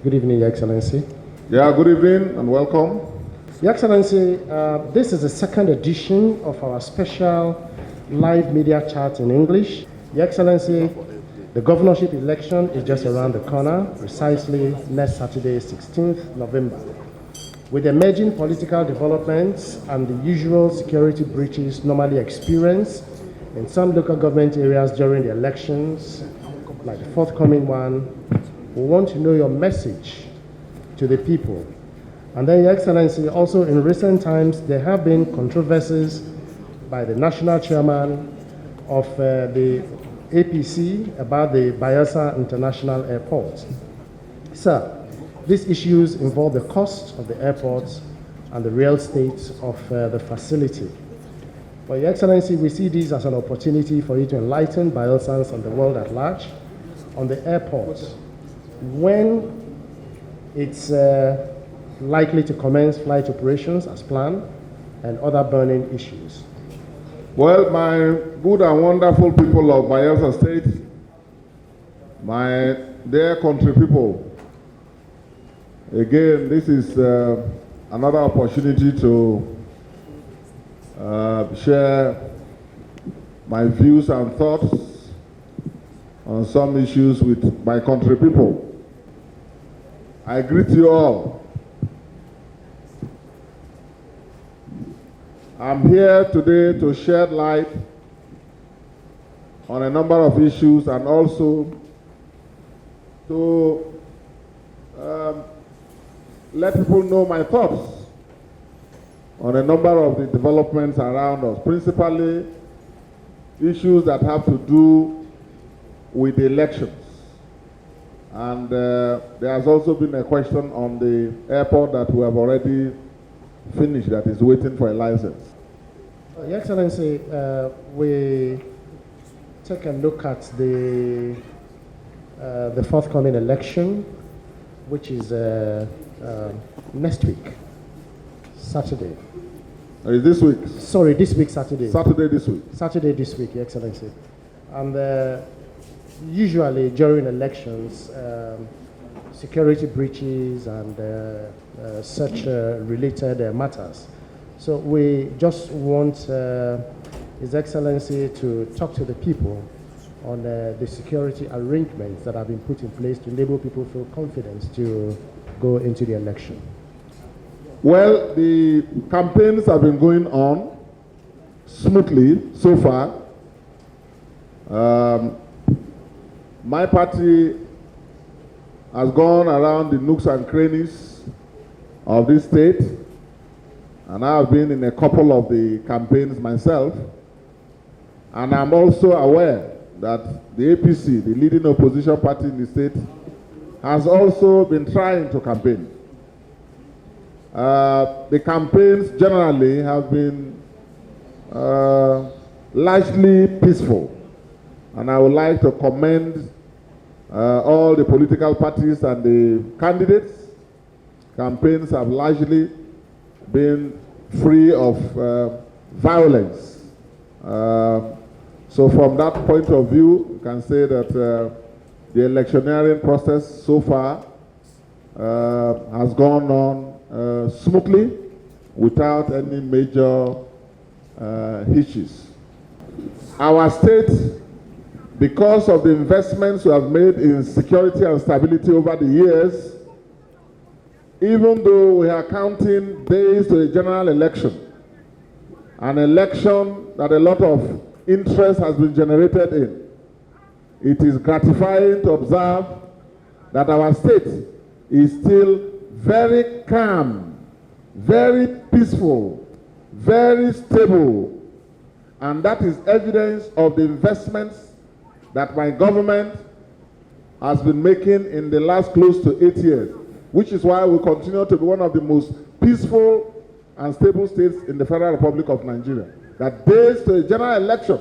Good evening, Your Excellency. Yeah, good evening and welcome. Your Excellency, this is the second edition of our special live media chat in English. Your Excellency, the governorship election is just around the corner, precisely next Saturday, 16th November. With emerging political developments and the usual security breaches normally experienced in some local government areas during the elections, like the forthcoming one, we want to know your message to the people. And then, Your Excellency, also in recent times, there have been controversies by the national chairman of the APC about the Bayelsa International Airport. Sir, these issues involve the cost of the airport and the real estate of the facility. But Your Excellency, we see this as an opportunity for you to enlighten Bayelsans and the world at large on the airport, when it's likely to commence flight operations as planned, and other burning issues. Well, my good and wonderful people of Bayelsa State, my dear country people, again, this is another opportunity to share my views and thoughts on some issues with my country people. I greet you all. I'm here today to shed light on a number of issues and also to let people know my thoughts on a number of the developments around us, principally issues that have to do with the elections. And there has also been a question on the airport that we have already finished, that is waiting for a license. Your Excellency, we take a look at the forthcoming election, which is next week, Saturday. Is this week? Sorry, this week, Saturday. Saturday this week. Saturday this week, Your Excellency. And usually during elections, security breaches and such related matters. So we just want His Excellency to talk to the people on the security arrangements that have been put in place to enable people feel confident to go into the election. Well, the campaigns have been going on smoothly so far. My party has gone around the nooks and crannies of this state, and I have been in a couple of the campaigns myself. And I'm also aware that the APC, the leading opposition party in the state, has also been trying to campaign. The campaigns generally have been largely peaceful. And I would like to commend all the political parties and the candidates. Campaigns have largely been free of violence. So from that point of view, we can say that the electioneering process so far has gone on smoothly without any major hitches. Our state, because of the investments we have made in security and stability over the years, even though we are counting days to the general election, an election that a lot of interest has been generated in, it is gratifying to observe that our state is still very calm, very peaceful, very stable, and that is evidence of the investments that my government has been making in the last close to 8 years, which is why we continue to be one of the most peaceful and stable states in the Federal Republic of Nigeria. That days to the general election,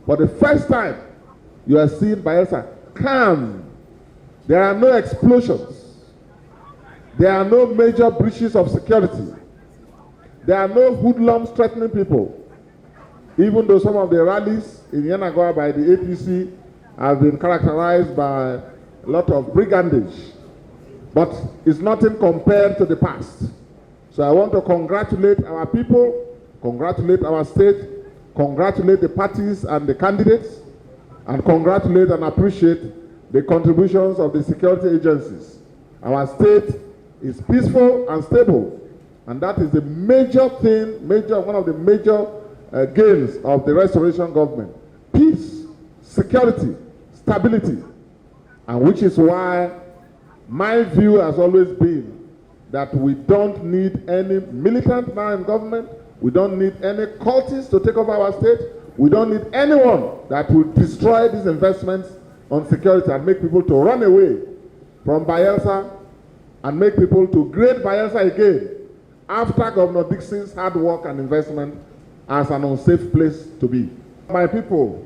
for the first time, you are seeing Bayelsa calm. There are no explosions. There are no major breaches of security. There are no hoodlums threatening people. Even though some of the rallies in Yenagoa by the APC have been characterized by a lot of brigandage. but it's nothing compared to the past. So I want to congratulate our people, congratulate our state, congratulate the parties and the candidates, and congratulate and appreciate the contributions of the security agencies. Our state is peaceful and stable, and that is the major thing, one of the major gains of the restoration government. Peace, security, stability, and which is why my view has always been that we don't need any militant now in government, we don't need any cultists to take over our state, we don't need anyone that will destroy these investments on security and make people to run away from Bayelsa and make people to grade Bayelsa again after Governor Dickson's hard work and investment as an unsafe place to be. My people,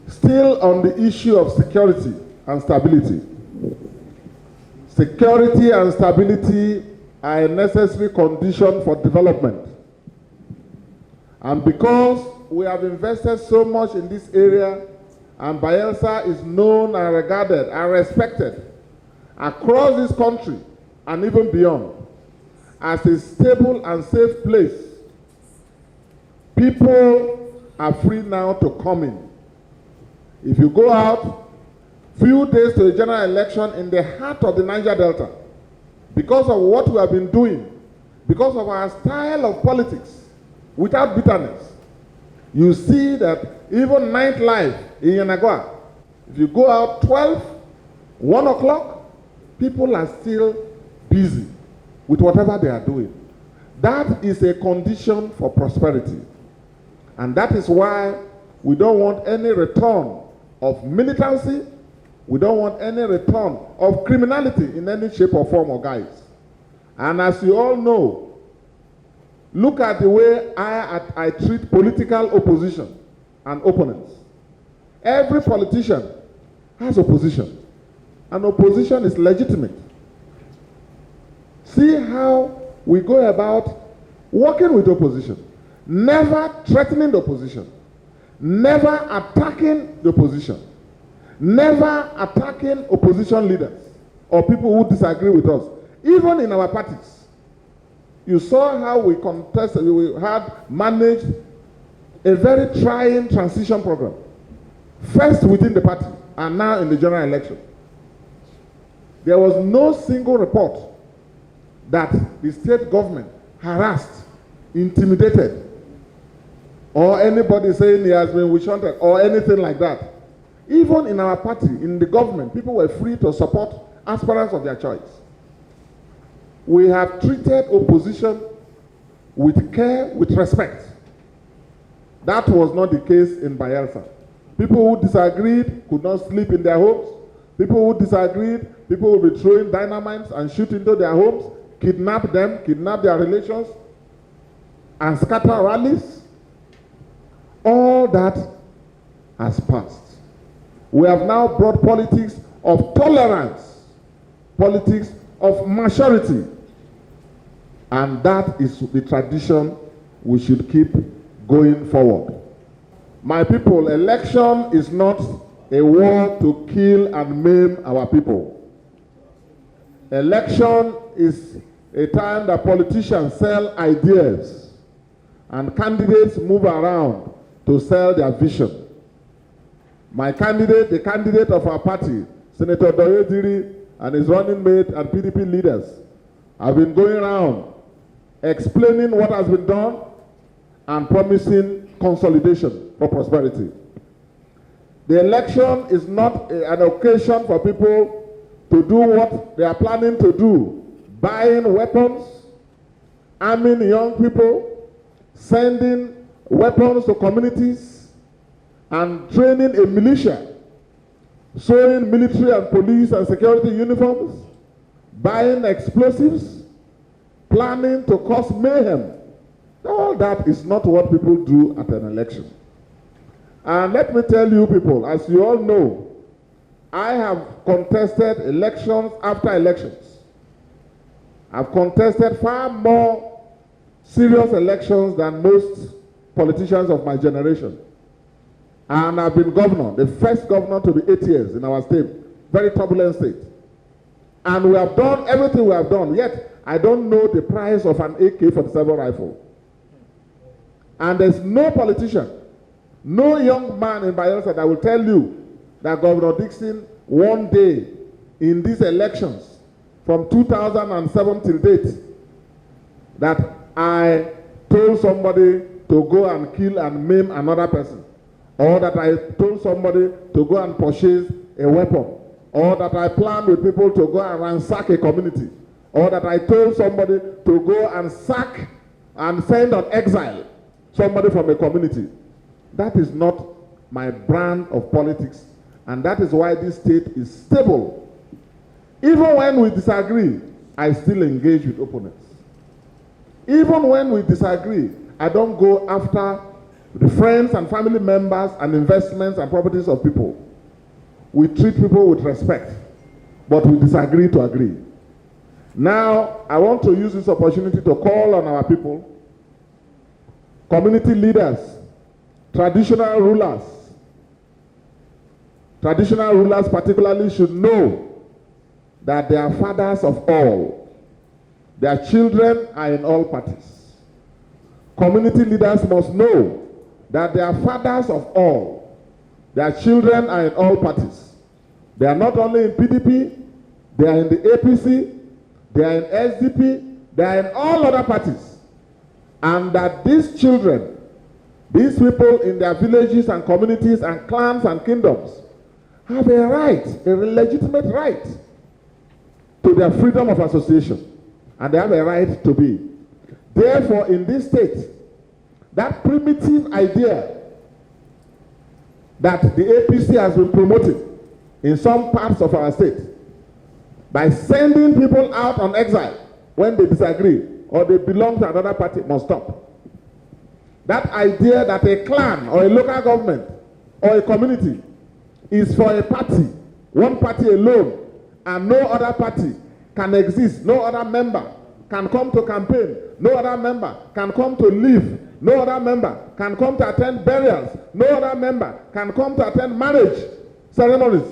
still on the issue of security and stability. Security and stability are a necessary condition for development. And because we have invested so much in this area, and Bayelsa is known and regarded and respected across this country and even beyond as a stable and safe place, people are free now to come in. If you go out, few days to the general election in the heart of the Niger Delta, because of what we have been doing, because of our style of politics, without bitterness, you see that even nightlife in Yanagwa, if you go out 12, 1 o'clock, people are still busy with whatever they are doing. That is a condition for prosperity. And that is why we don't want any return of militancy. We don't want any return of criminality in any shape or form or guise. And as you all know, look at the way I treat political opposition and opponents. Every politician has opposition, and opposition is legitimate. See how we go about working with opposition, never threatening the opposition, never attacking the opposition, never attacking opposition leaders or people who disagree with us, even in our parties. You saw how we contested, we had managed a very trying transition program, first within the party and now in the general election. There was no single report that the state government harassed, intimidated, or anybody saying he has been witch-hunted or anything like that. Even in our party, in the government, people were free to support aspirants of their choice. We have treated opposition with care, with respect. That was not the case in Bayelsa. People who disagreed could not sleep in their homes. People who disagreed, people would be throwing dynamites and shoot into their homes, kidnap them, kidnap their relations, and scatter rallies. All that has passed. We have now brought politics of tolerance, politics of maturity, and that is the tradition we should keep going forward. My people, election is not a war to kill and maim our people. Election is a time that politicians sell ideas and candidates move around to sell their vision. My candidate, the candidate of our party, Senator Doyediri and his running mate and PDP leaders have been going around explaining what has been done and promising consolidation for prosperity. The election is not an occasion for people to do what they are planning to do, buying weapons, arming young people, sending weapons to communities, and training a militia, sewing military and police and security uniforms, buying explosives, planning to cause mayhem. All that is not what people do at an election. And let me tell you people, as you all know, I have contested elections after elections. I've contested far more serious elections than most politicians of my generation. And I've been governor, the first governor to be 8 years in our state, very turbulent state. And we have done everything we have done, yet I don't know the price of an AK-47 rifle. And there's no politician, no young man in Bayelsa that will tell you that Governor Dickson, one day in these elections from 2007 till date, that I told somebody to go and kill and maim another person, or that I told somebody to go and purchase a weapon, or that I planned with people to go and ransack a community, or that I told somebody to go and sack and send on exile somebody from a community. That is not my brand of politics, and that is why this state is stable. Even when we disagree, I still engage with opponents. Even when we disagree, I don't go after the friends and family members and investments and properties of people. We treat people with respect, but we disagree to agree. Now, I want to use this opportunity to call on our people, community leaders, traditional rulers. Traditional rulers particularly should know that they are fathers of all. Their children are in all parties. Community leaders must know that they are fathers of all. Their children are in all parties. They are not only in PDP, they are in the APC, they are in SDP, they are in all other parties. And that these children, these people in their villages and communities and clans and kingdoms have a right, a legitimate right to their freedom of association. And they have a right to be. Therefore, in this state, that primitive idea that the APC has been promoting in some parts of our state by sending people out on exile when they disagree or they belong to another party must stop. That idea that a clan or a local government or a community is for a party, one party alone, and no other party can exist, no other member can come to campaign, no other member can come to live, no other member can come to attend burials, no other member can come to attend marriage ceremonies.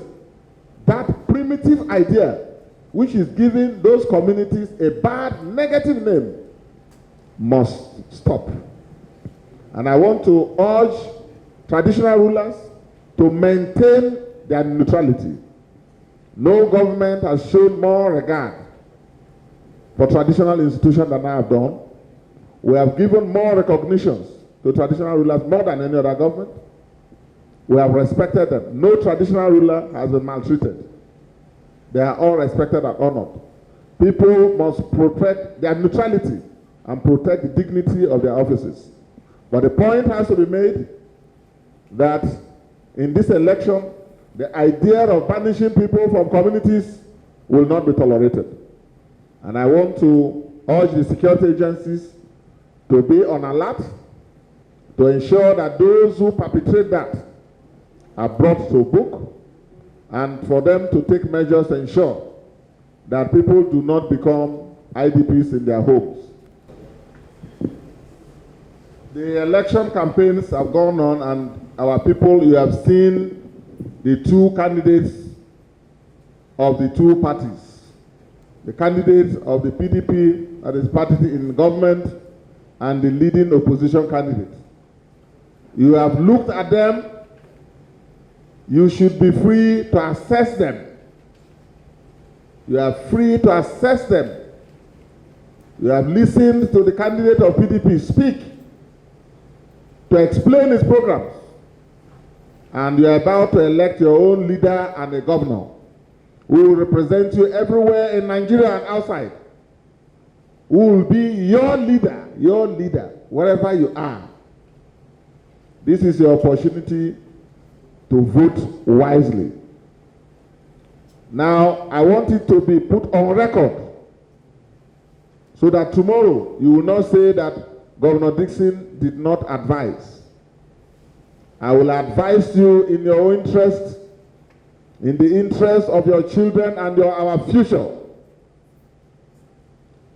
That primitive idea, which is giving those communities a bad, negative name, must stop. And I want to urge traditional rulers to maintain their neutrality. No government has shown more regard for traditional institutions than I have done. We have given more recognitions to traditional rulers more than any other government. We have respected them. No traditional ruler has been maltreated. They are all respected and honored. People must protect their neutrality and protect the dignity of their offices. But the point has to be made that in this election, the idea of banishing people from communities will not be tolerated. And I want to urge the security agencies to be on alert, to ensure that those who perpetrate that are brought to book, and for them to take measures to ensure that people do not become IDPs in their homes. The election campaigns have gone on, and our people, you have seen the two candidates of the two parties. The candidate of the PDP, that is party in government, and the leading opposition candidate. You have looked at them. You should be free to assess them. You are free to assess them. You have listened to the candidate of PDP speak to explain his programs. And you are about to elect your own leader and a governor who will represent you everywhere in Nigeria and outside. Who will be your leader, wherever you are. This is your opportunity to vote wisely. Now, I want it to be put on record so that tomorrow you will not say that Governor Dickson did not advise. I will advise you in your own interest, in the interest of your children and our future,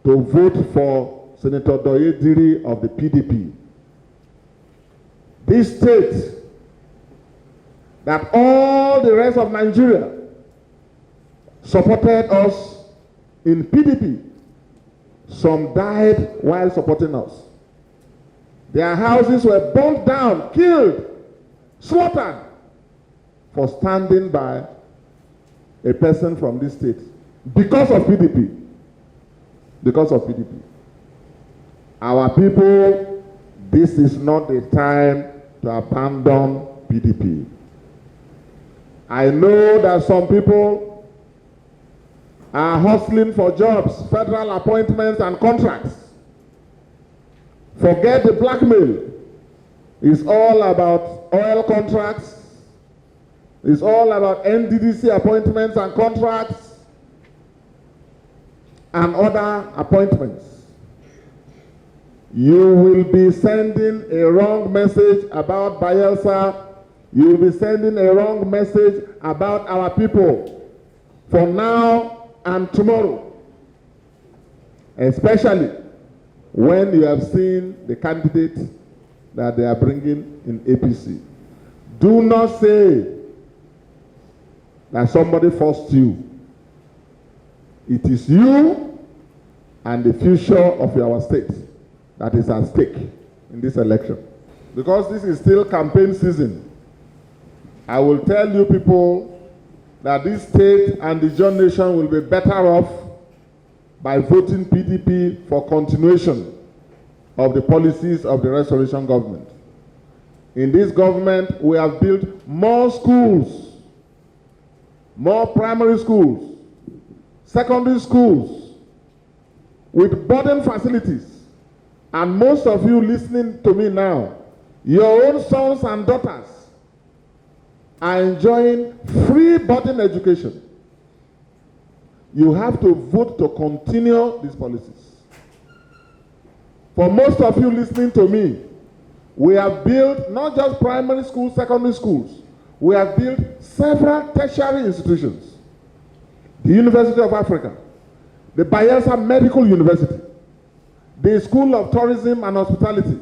to vote for Senator Doyediri of the PDP. This state, that all the rest of Nigeria supported us in PDP, some died while supporting us. Their houses were burnt down, killed, slaughtered for standing by a person from this state because of PDP. Because of PDP. Our people, this is not the time to abandon PDP. I know that some people are hustling for jobs, federal appointments, and contracts. Forget the blackmail. It's all about oil contracts. It's all about NDDC appointments and contracts and other appointments. You will be sending a wrong message about Bayelsa. You will be sending a wrong message about our people for now and tomorrow. Especially when you have seen the candidate that they are bringing in APC. Do not say that somebody forced you. It is you and the future of our state that is at stake in this election. Because this is still campaign season, I will tell you people that this state and the John nation will be better off by voting PDP for continuation of the policies of the restoration government. In this government, we have built more schools, more primary schools, secondary schools, with modern facilities. And most of you listening to me now, your own sons and daughters are enjoying free boarding education. You have to vote to continue these policies. For most of you listening to me, we have built not just primary schools, secondary schools. We have built several tertiary institutions. The University of Africa, the Bayelsa Medical University, the School of Tourism and Hospitality,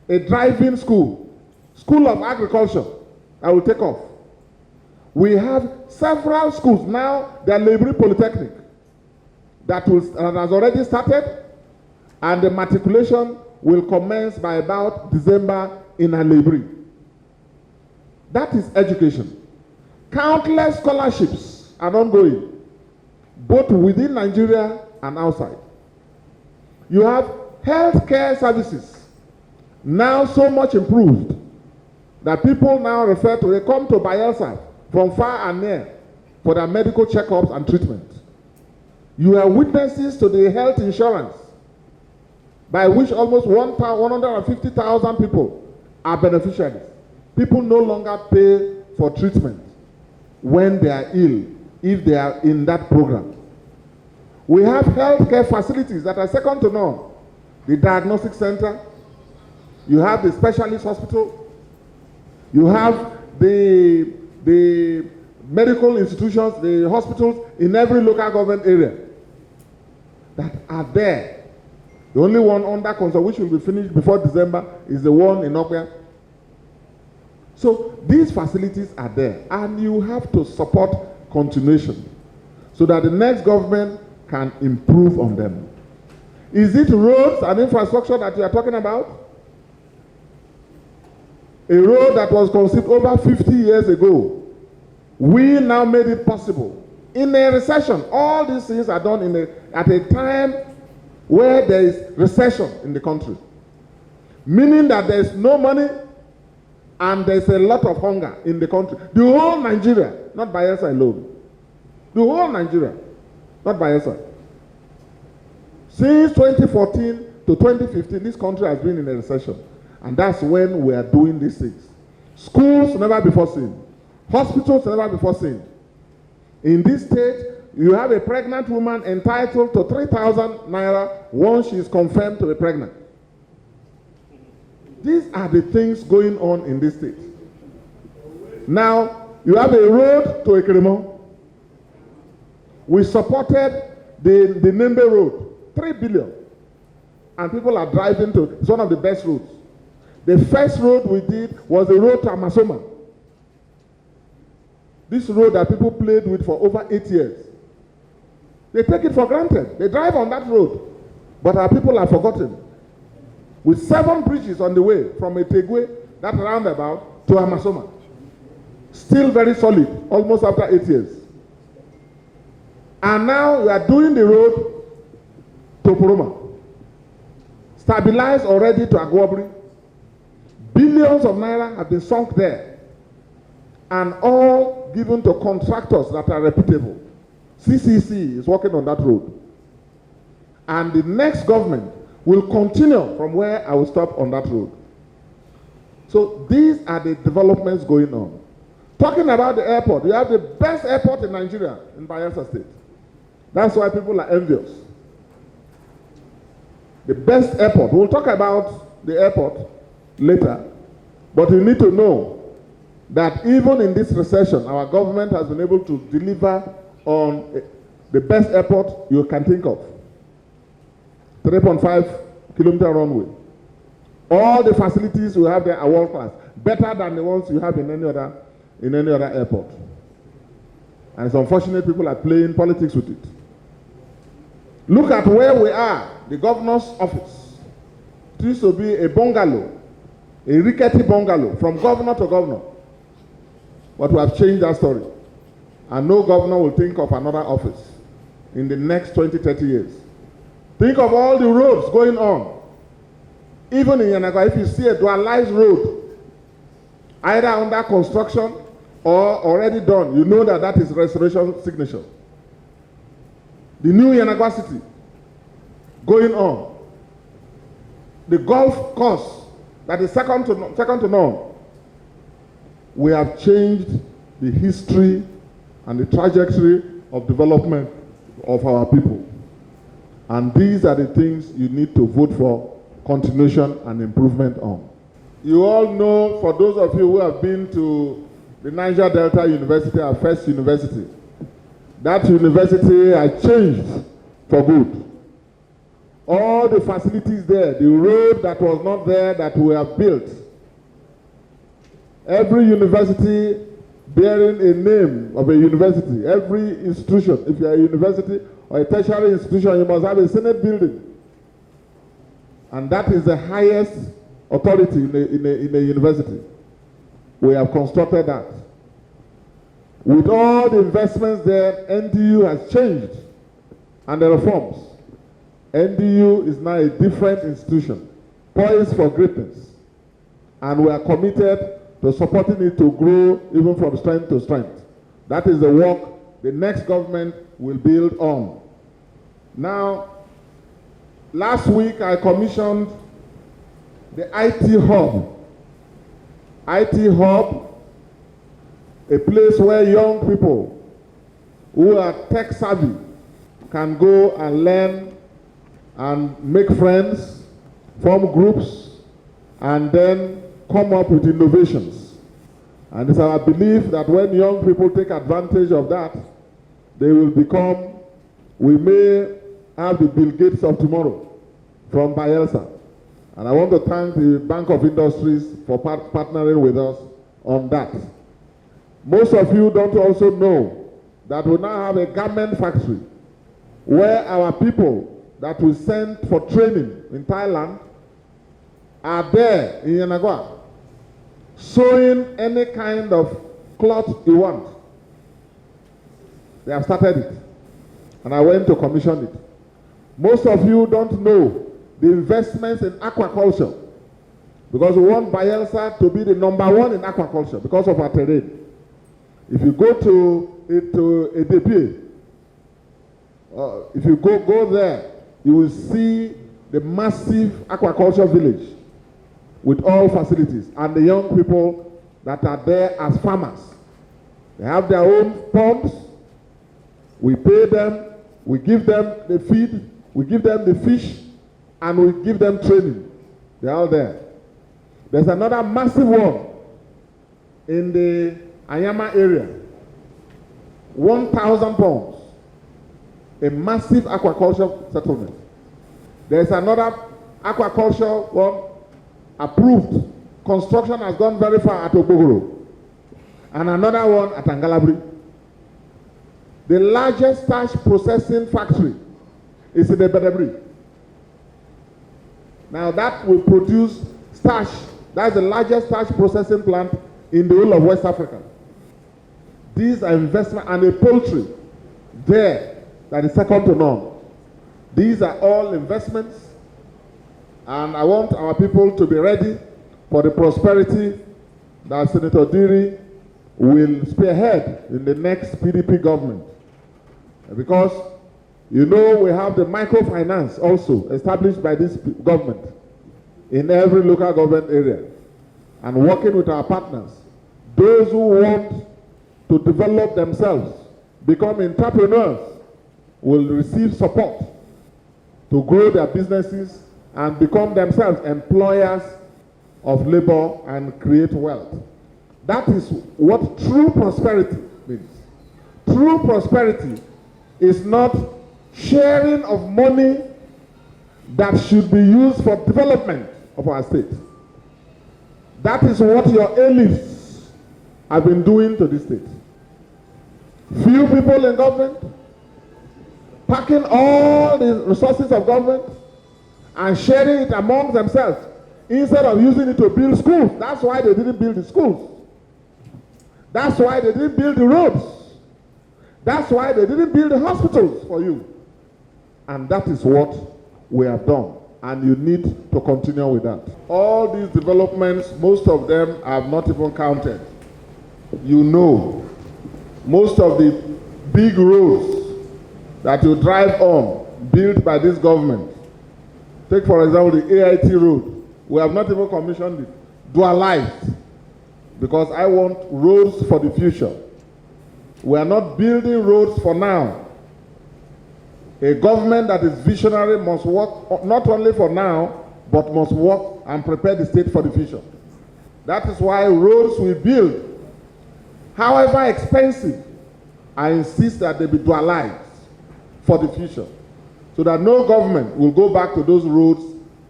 a driving school, School of Agriculture that will take off. We have several schools now, the Library Polytechnic that has already started, and the matriculation will commence by about December in Library. That is education. Countless scholarships are ongoing, both within Nigeria and outside. You have healthcare services, now so much improved that people now refer to, they come to Bayelsa from far and near for their medical checkups and treatment. You are witnesses to the health insurance by which almost 150,000 people are beneficiaries. People no longer pay for treatment when they are ill if they are in that program. We have healthcare facilities that are second to none. The diagnostic center, you have the specialist hospital, you have the medical institutions, the hospitals in every local government area that are there. The only one under construction, which will be finished before December, is the one in Okwe. So these facilities are there, and you have to support continuation so that the next government can improve on them. Is it roads and infrastructure that you are talking about? A road that was conceived over 50 years ago. We now made it possible. In a recession, all these things are done at a time where there is recession in the country. Meaning that there is no money and there is a lot of hunger in the country. The whole Nigeria, not Bayelsa alone. The whole Nigeria, not Bayelsa. Since 2014 to 2015, this country has been in a recession. And that's when we are doing these things. Schools never before seen. Hospitals never before seen. In this state, you have a pregnant woman entitled to 3,000 naira once she is confirmed to be pregnant. These are the things going on in this state. Now, you have a road to Ekremo. We supported the Nembe Road, 3 billion. And people are driving to, it's one of the best roads. The first road we did was the road to Amasoma. This road that people played with for over 8 years. They take it for granted. They drive on that road. But our people are forgotten. With 7 bridges on the way from Etegwe, that roundabout, to Amasoma. Still very solid, almost after 8 years. And now we are doing the road to Puruma. Stabilized already to Agwabri. Billions of naira have been sunk there. And all given to contractors that are reputable. CCC is working on that road. And the next government will continue from where I will stop on that road. So these are the developments going on. Talking about the airport, we have the best airport in Nigeria, in Bayelsa State. That's why people are envious. The best airport. We'll talk about the airport later. But you need to know that even in this recession, our government has been able to deliver on the best airport you can think of. 3.5-kilometer runway. All the facilities we have there are world class, better than the ones you have in any other airport. And it's unfortunate people are playing politics with it. Look at where we are, the governor's office. It used to be a bungalow, a rickety bungalow, from governor to governor. But we have changed that story. And no governor will think of another office in the next 20, 30 years. Think of all the roads going on. Even in Yanagwa, if you see a dualized road, either under construction or already done, you know that that is restoration signature. The new Yanagwa City going on. The golf course that is second to none. We have changed the history and the trajectory of development of our people. And these are the things you need to vote for continuation and improvement on. You all know, for those of you who have been to the Niger Delta University, our first university, that university has changed for good. All the facilities there, the road that was not there that we have built, every university bearing a name of a university, every institution, if you are a university or a tertiary institution, you must have a Senate building. And that is the highest authority in a university. We have constructed that. With all the investments there, NDU has changed and the reforms. NDU is now a different institution, poised for greatness. And we are committed to supporting it to grow even from strength to strength. That is the work the next government will build on. Now, last week I commissioned the IT Hub. IT Hub, a place where young people who are tech savvy can go and learn and make friends, form groups, and then come up with innovations. And it's our belief that when young people take advantage of that, they will become, we may have the Bill Gates of tomorrow from Bayelsa. And I want to thank the Bank of Industries for partnering with us on that. Most of you don't also know that we now have a garment factory where our people that we sent for training in Thailand are there in Yanagwa, sewing any kind of cloth you want. They have started it. And I went to commission it. Most of you don't know the investments in aquaculture, because we want Bayelsa to be the #1 in aquaculture because of our terrain. If you go to Edepie, if you go there, you will see the massive aquaculture village with all facilities and the young people that are there as farmers. They have their own ponds. We pay them, we give them the feed, we give them the fish, and we give them training. They're all there. There's another massive one in the Ayama area, 1,000 ponds, a massive aquaculture settlement. There's another aquaculture one approved. Construction has gone very far at Obogoro. And another one at Angalabri. The largest starch processing factory is in the Bedebri. Now that will produce starch. That's the largest starch processing plant in the whole of West Africa. These are investment, and a poultry there that is second to none. These are all investments, and I want our people to be ready for the prosperity that Senator Diri will spearhead in the next PDP government. Because, you know, we have the microfinance also established by this government in every local government area, and working with our partners, those who want to develop themselves, become entrepreneurs, will receive support to grow their businesses and become themselves employers of labor and create wealth. That is what true prosperity means. True prosperity is not sharing of money that should be used for development of our state. That is what your elites have been doing to this state. Few people in government, packing all the resources of government and sharing it among themselves instead of using it to build schools. That's why they didn't build the schools. That's why they didn't build the roads. That's why they didn't build the hospitals for you. And that is what we have done. And you need to continue with that. All these developments, most of them have not even counted. You know, most of the big roads that you drive on, built by this government. Take, for example, the AIT road. We have not even commissioned it, dualized, because I want roads for the future. We are not building roads for now. A government that is visionary must work not only for now, but must work and prepare the state for the future. That is why roads we build, however expensive, I insist that they be dualized for the future, so that no government will go back to those roads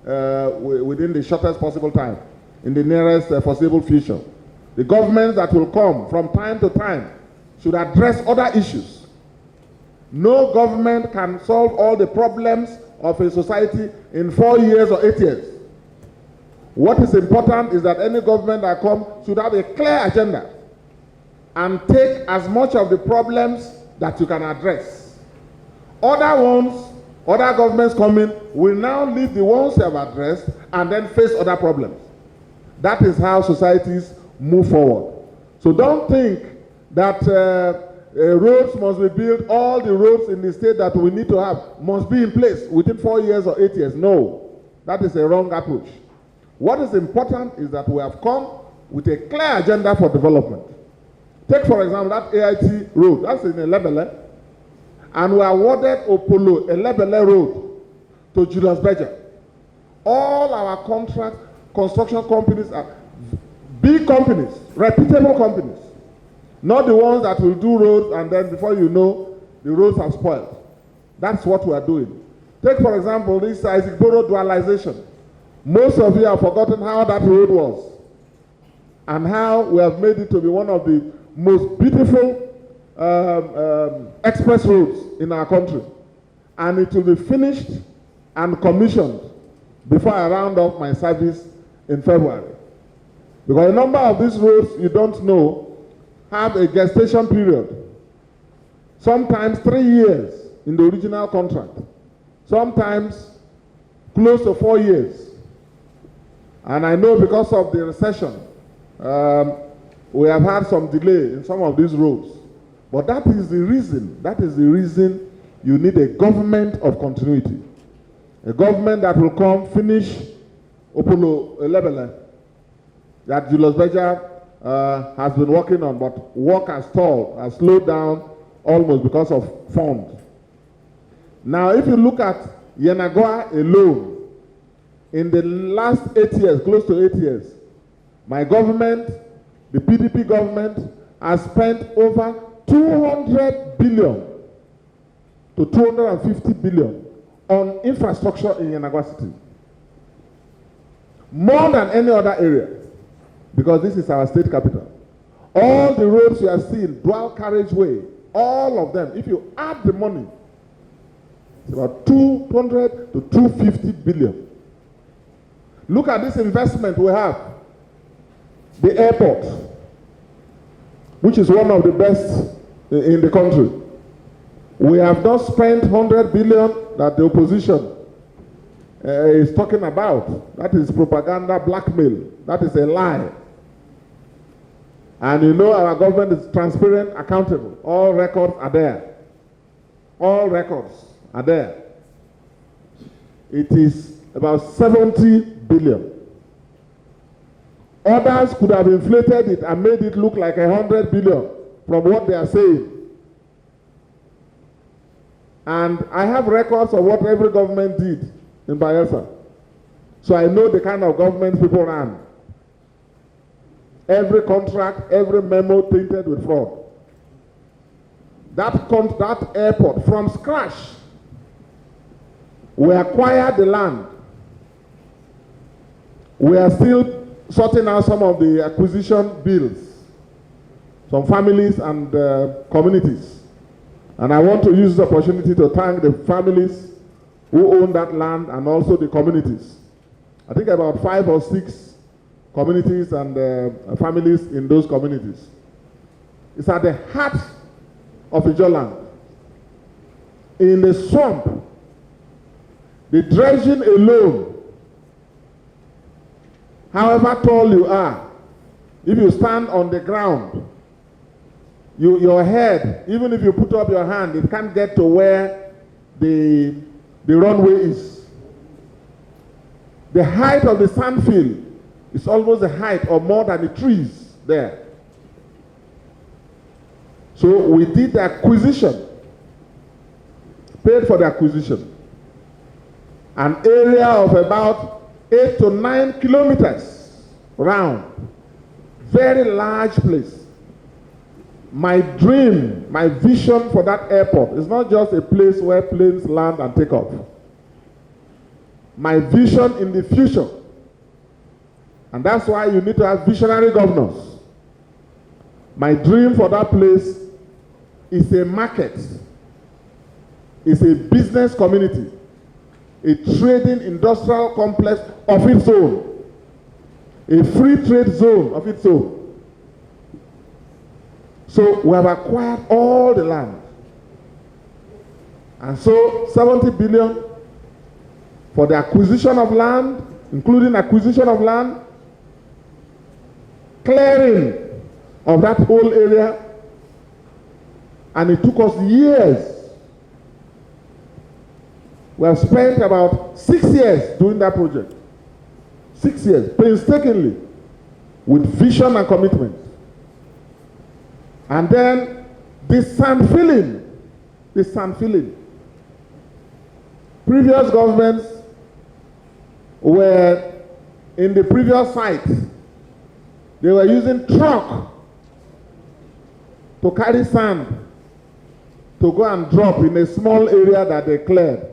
within the shortest possible time, in the nearest foreseeable future. The governments that will come from time to time should address other issues. No government can solve all the problems of a society in 4 years or 8 years. What is important is that any government that comes should have a clear agenda and take as much of the problems that you can address. Other ones, other governments coming will now leave the ones they have addressed and then face other problems. That is how societies move forward. So don't think that roads must be built, all the roads in the state that we need to have must be in place within 4 years or 8 years. No, that is a wrong approach. What is important is that we have come with a clear agenda for development. Take, for example, that AIT road, that's in Elebele, and we awarded Opolo Elebele Road to Julius Berger. All our contract construction companies are big companies, reputable companies, not the ones that will do roads and then before you know, the roads have spoiled. That's what we are doing. Take, for example, this Isaac Boro dualization. Most of you have forgotten how that road was and how we have made it to be one of the most beautiful express roads in our country. And it will be finished and commissioned before I round off my service in February. Because a number of these roads, you don't know, have a gestation period. Sometimes 3 years in the original contract. Sometimes close to 4 years. And I know because of the recession, we have had some delay in some of these roads. But that is the reason you need a government of continuity. A government that will come finish Opolo Elebele, that Julius Berger has been working on, but work has stalled, has slowed down almost because of funds. Now, if you look at Yenagoa alone, in the last 8 years, close to 8 years, my government, the PDP government, has spent over 200 billion to 250 billion on infrastructure in Yenagoa City. More than any other area, because this is our state capital. All the roads you are seeing, dual carriageway, all of them, if you add the money, it's about 200 to 250 billion. Look at this investment we have. The airport, which is one of the best in the country. We have not spent 100 billion that the opposition is talking about. That is propaganda, blackmail. That is a lie. And you know our government is transparent, accountable. All records are there. All records are there. It is about 70 billion. Others could have inflated it and made it look like 100 billion from what they are saying. And I have records of what every government did in Bayelsa. So I know the kind of government people ran. Every contract, every memo tainted with fraud. That airport, from scratch, we acquired the land. We are still sorting out some of the acquisition bills, some families and communities. And I want to use this opportunity to thank the families who own that land and also the communities. I think about 5 or 6 communities and families in those communities. It's at the heart of Ijoland. In the swamp, the dredging alone, however tall you are, if you stand on the ground, your head, even if you put up your hand, it can't get to where the runway is. The height of the sand field is almost the height or more than the trees there. So we did the acquisition, paid for the acquisition. An area of about 8 to 9 kilometers round. Very large place. My dream, my vision for that airport is not just a place where planes land and take off. My vision in the future, and that's why you need to have visionary governors. My dream for that place is a market, is a business community, a trading industrial complex of its own, a free trade zone of its own. So we have acquired all the land. And so 70 billion for the acquisition of land, including acquisition of land, clearing of that whole area, and it took us years. We have spent about 6 years doing that project. 6 years, painstakingly, with vision and commitment. And then this sand filling. Previous governments were in the previous site. They were using truck to carry sand to go and drop in a small area that they cleared.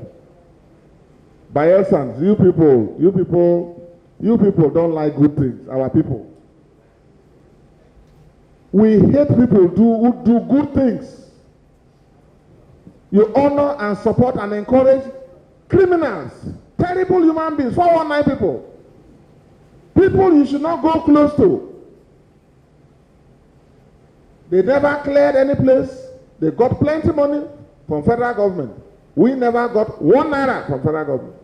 Bayelsans, you people don't like good things, our people. We hate people who do good things. You honor and support and encourage criminals, terrible human beings, 419 people. People you should not go close to. They never cleared any place. They got plenty money from federal government. We never got 1 naira from federal government.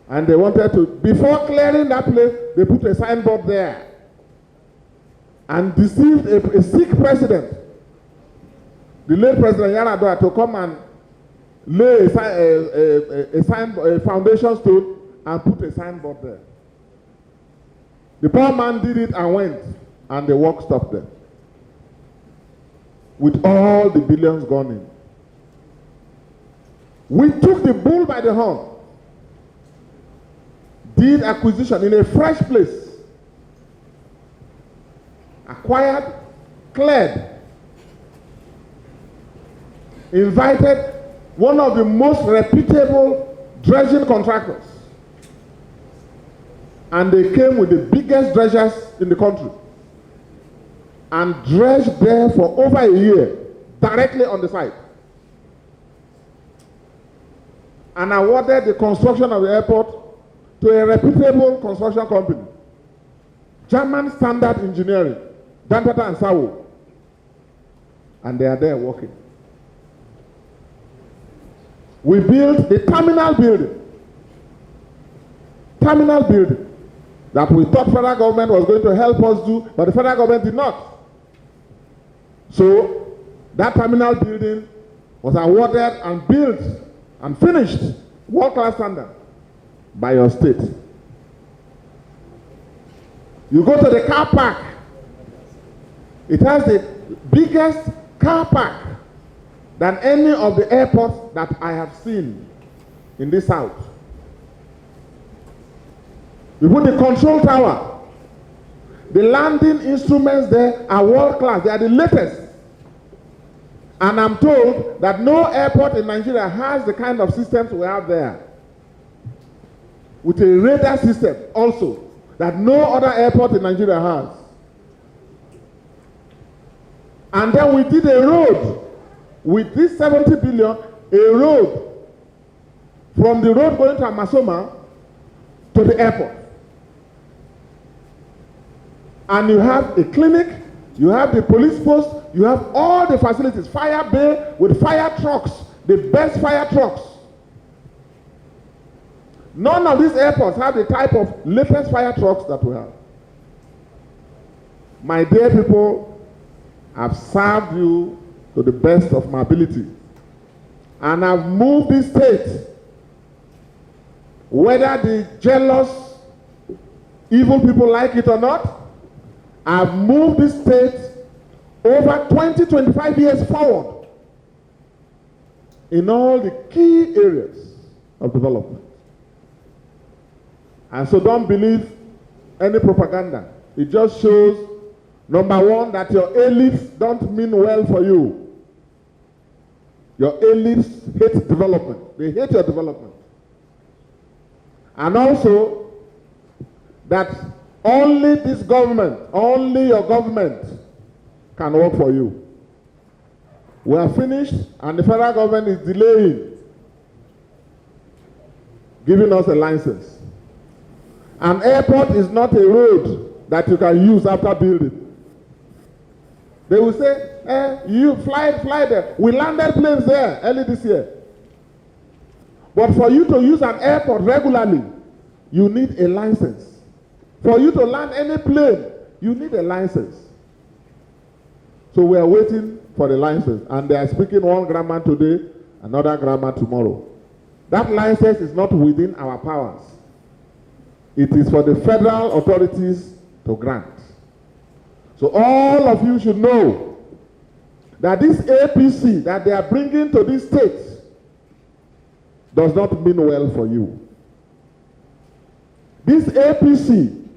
And they wanted to, before clearing that place, they put a signboard there and deceived a sick president, the late President Yaradua, to come and lay a foundation stone and put a signboard there. The poor man did it and went, and the work stopped there. With all the billions gone in. We took the bull by the horn, did acquisition in a fresh place, acquired, cleared, invited one of the most reputable dredging contractors, and they came with the biggest dredgers in the country. and dredged there for over a year, directly on the site. And awarded the construction of the airport to a reputable construction company, German Standard Engineering, Dantata and Sawo. And they are there working. We built the terminal building that we thought federal government was going to help us do, but the federal government did not. So that terminal building was awarded and built and finished world-class standard by your state. You go to the car park, it has the biggest car park than any of the airports that I have seen in this south. You put the control tower, the landing instruments there are world-class, they are the latest. And I'm told that no airport in Nigeria has the kind of systems we have there. With a radar system also, that no other airport in Nigeria has. And then we did a road, with this 70 billion, a road from the road going to Amasoma to the airport. And you have a clinic, you have the police post, you have all the facilities, fire bay with fire trucks, the best fire trucks. None of these airports have the type of latest fire trucks that we have. My dear people, I've served you to the best of my ability. And I've moved this state, whether the jealous, evil people like it or not, I've moved this state over 20, 25 years forward in all the key areas of development. And so don't believe any propaganda. It just shows, number one, that your elites don't mean well for you. Your elites hate development. They hate your development. And also, that only this government, only your government can work for you. We are finished, and the federal government is delaying giving us a license. An airport is not a road that you can use after building. They will say, you fly there. We landed planes there early this year. But for you to use an airport regularly, you need a license. For you to land any plane, you need a license. So we are waiting for the license. And they are speaking one grammar today, another grammar tomorrow. That license is not within our powers. It is for the federal authorities to grant. So all of you should know that this APC that they are bringing to this state does not mean well for you. This APC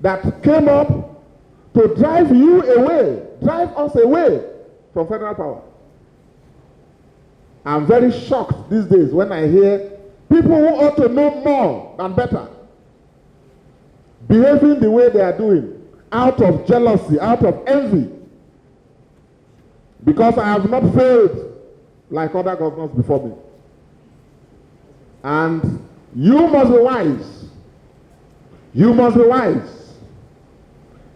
that came up to drive you away, drive us away from federal power. I'm very shocked these days when I hear people who ought to know more and better behaving the way they are doing, out of jealousy, out of envy, because I have not failed like other governors before me. And you must be wise. You must be wise.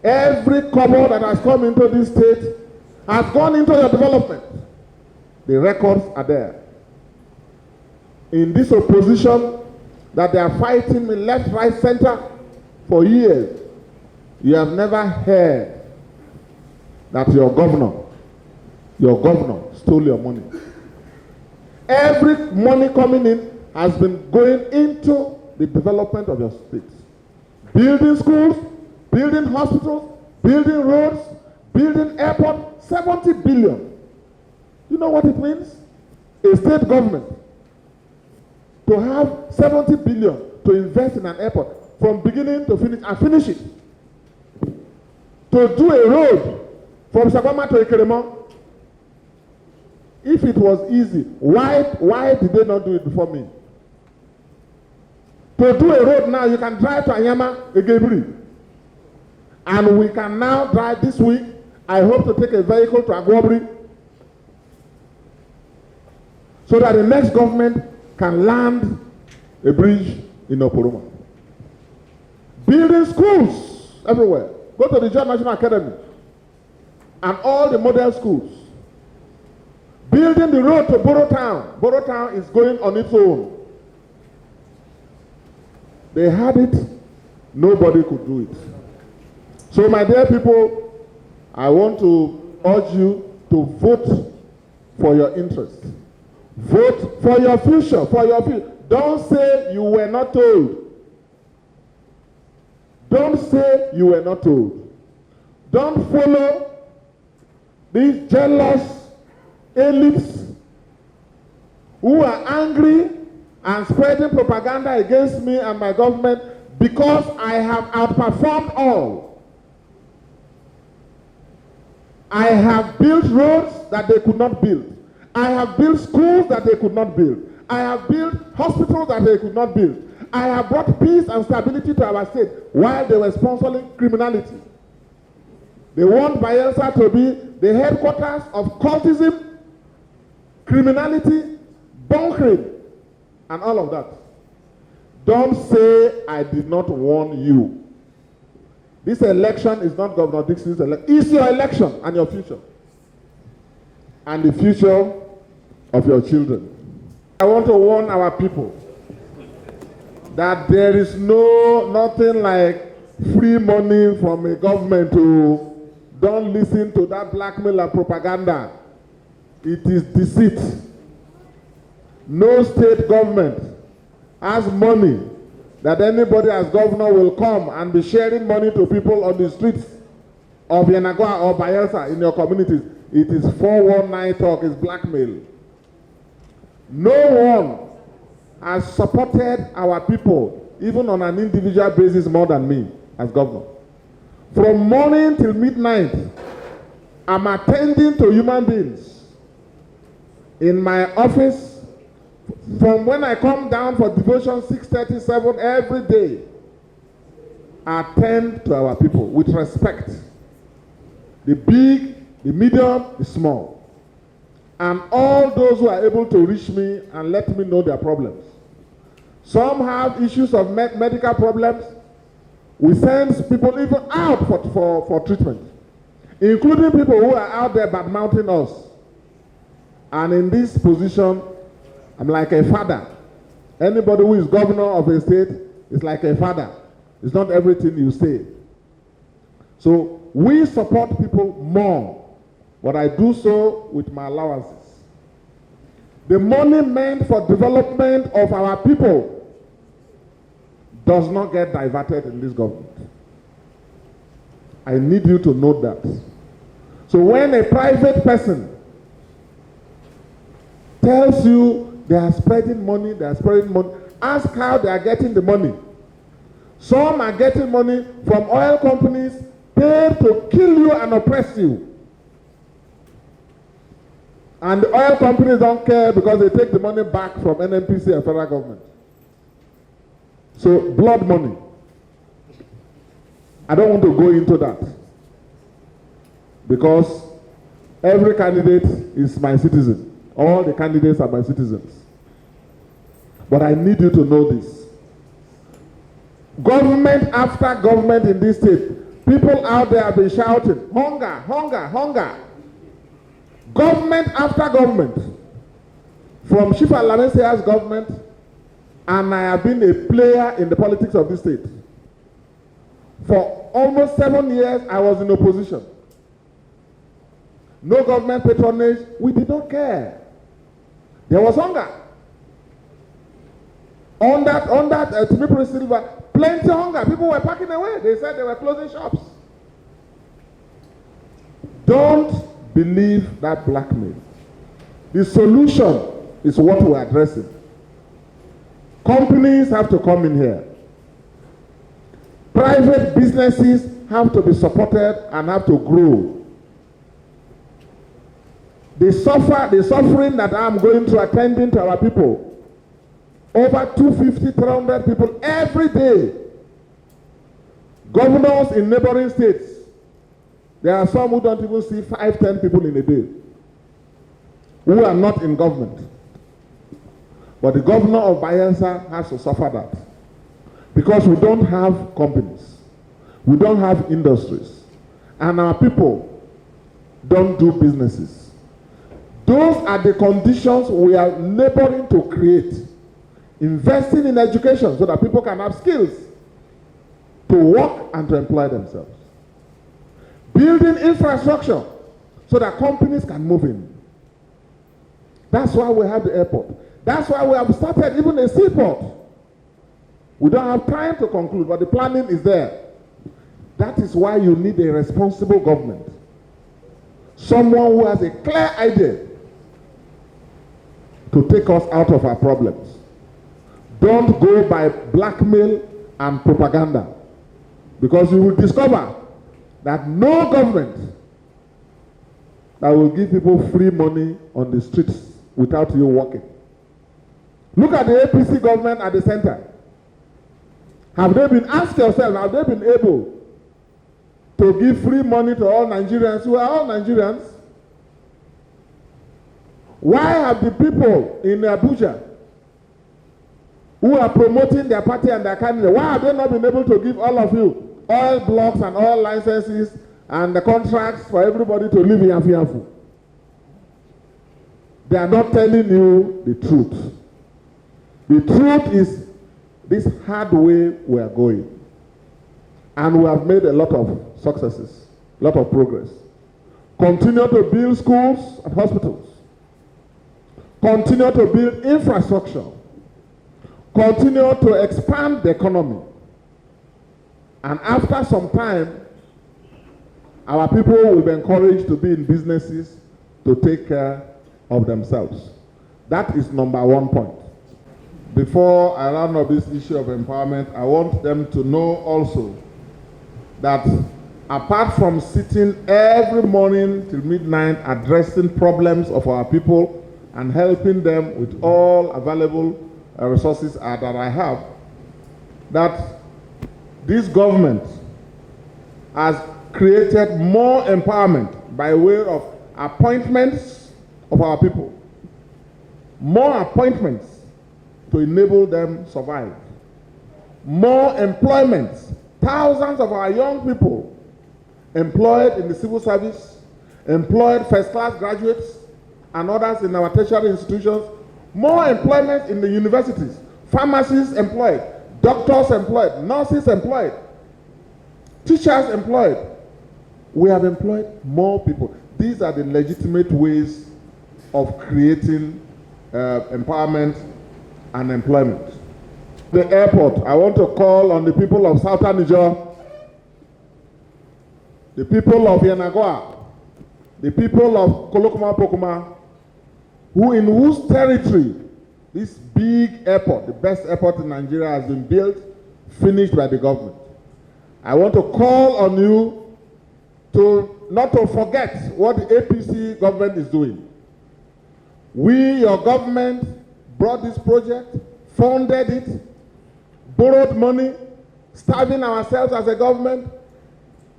Every kobo that has come into this state has gone into your development. The records are there. In this opposition that they are fighting me left, right, center for years, you have never heard that your governor stole your money. Every money coming in has been going into the development of your state. Building schools, building hospitals, building roads, building airport, 70 billion. You know what it means? A state government to have 70 billion to invest in an airport from beginning to finish and finish it. To do a road from Sagoma to Ikerema. If it was easy, why did they not do it before me? To do a road now, you can drive to Anyama, Egebri, And we can now drive this week. I hope to take a vehicle to Agwabri so that the next government can land a bridge in Oporoma. Building schools everywhere. Go to the John National Academy and all the model schools. Building the road to Borough Town. Borough Town is going on its own. They had it, nobody could do it. So my dear people, I want to urge you to vote for your interest. Vote for your future, for your future. Don't say you were not told. Don't say you were not told. Don't follow these jealous elites who are angry and spreading propaganda against me and my government because I have outperformed all. I have built roads that they could not build. I have built schools that they could not build. I have built hospitals that they could not build. I have brought peace and stability to our state while they were sponsoring criminality. They want Bayelsa to be the headquarters of cultism, criminality, bunkering, and all of that. Don't say I did not warn you. This election is not Governor Dickson's election. It's your election and your future. And the future of your children. I want to warn our people that there is nothing like free money from a government to don't listen to that blackmail and propaganda. It is deceit. No state government has money that anybody as governor will come and be sharing money to people on the streets of Yanagwa or Bayelsa in your communities. It is 419 talk, it's blackmail. No one has supported our people, even on an individual basis, more than me as governor. From morning till midnight, I'm attending to human beings in my office. From when I come down for devotion 6:37 every day, I attend to our people with respect. The big, the medium, the small. And all those who are able to reach me and let me know their problems. Some have issues of medical problems. We send people even out for treatment, including people who are out there bad-mouthing us. And in this position, I'm like a father. Anybody who is governor of a state is like a father. It's not everything you say. So we support people more, but I do so with my allowances. The money meant for development of our people does not get diverted in this government. I need you to note that. So when a private person tells you they are spreading money, ask how they are getting the money. Some are getting money from oil companies paid to kill you and oppress you. And the oil companies don't care because they take the money back from NNPC and federal government. So, blood money. I don't want to go into that. Because every candidate is my citizen. All the candidates are my citizens. But I need you to know this. Government after government in this state, people out there have been shouting, hunger, hunger, hunger. Government after government, from Chief Alamesea's government, and I have been a player in the politics of this state. For almost 7 years, I was in opposition. No government patronage, we did not care. There was hunger. On that Timipuri Silver, plenty of hunger. People were packing away. They said they were closing shops. Don't believe that blackmail. The solution is what we're addressing. Companies have to come in here. Private businesses have to be supported and have to grow. The suffering that I'm going through attending to our people, over 250, 300 people every day. Governors in neighboring states, there are some who don't even see 5, 10 people in a day, who are not in government. But the governor of Bayelsa has to suffer that. Because we don't have companies. We don't have industries. And our people don't do businesses. Those are the conditions we are laboring to create. Investing in education so that people can have skills to work and to employ themselves. Building infrastructure so that companies can move in. That's why we have the airport. That's why we have started even a seaport. We don't have time to conclude, but the planning is there. That is why you need a responsible government. Someone who has a clear idea to take us out of our problems. Don't go by blackmail and propaganda, because you will discover that no government that will give people free money on the streets without you working. Look at the APC government at the center. Have they been, ask yourself, have they been able to give free money to all Nigerians who are all Nigerians? Why have the people in Abuja who are promoting their party and their candidate, why have they not been able to give all of you oil blocks and oil licenses and the contracts for everybody to live in Yafu? They are not telling you the truth. The truth is this hard way we are going. And we have made a lot of successes, a lot of progress. Continue to build schools and hospitals. Continue to build infrastructure. Continue to expand the economy. And after some time, our people will be encouraged to be in businesses to take care of themselves. That is number one point. Before I round up this issue of empowerment, I want them to know also that apart from sitting every morning till midnight addressing problems of our people and helping them with all available resources that I have, that this government has created more empowerment by way of appointments of our people. More appointments to enable them survive. More employments. Thousands of our young people employed in the civil service, employed first-class graduates, and others in our tertiary institutions. More employment in the universities. Pharmacists employed, doctors employed, nurses employed, teachers employed. We have employed more people. These are the legitimate ways of creating empowerment and employment. The airport, I want to call on the people of Southern Niger, the people of Yenagoa, the people of Kolokuma Pokuma, in whose territory this big airport, the best airport in Nigeria, has been built, finished by the government. I want to call on you not to forget what the APC government is doing. We, your government, brought this project, funded it, borrowed money, starving ourselves as a government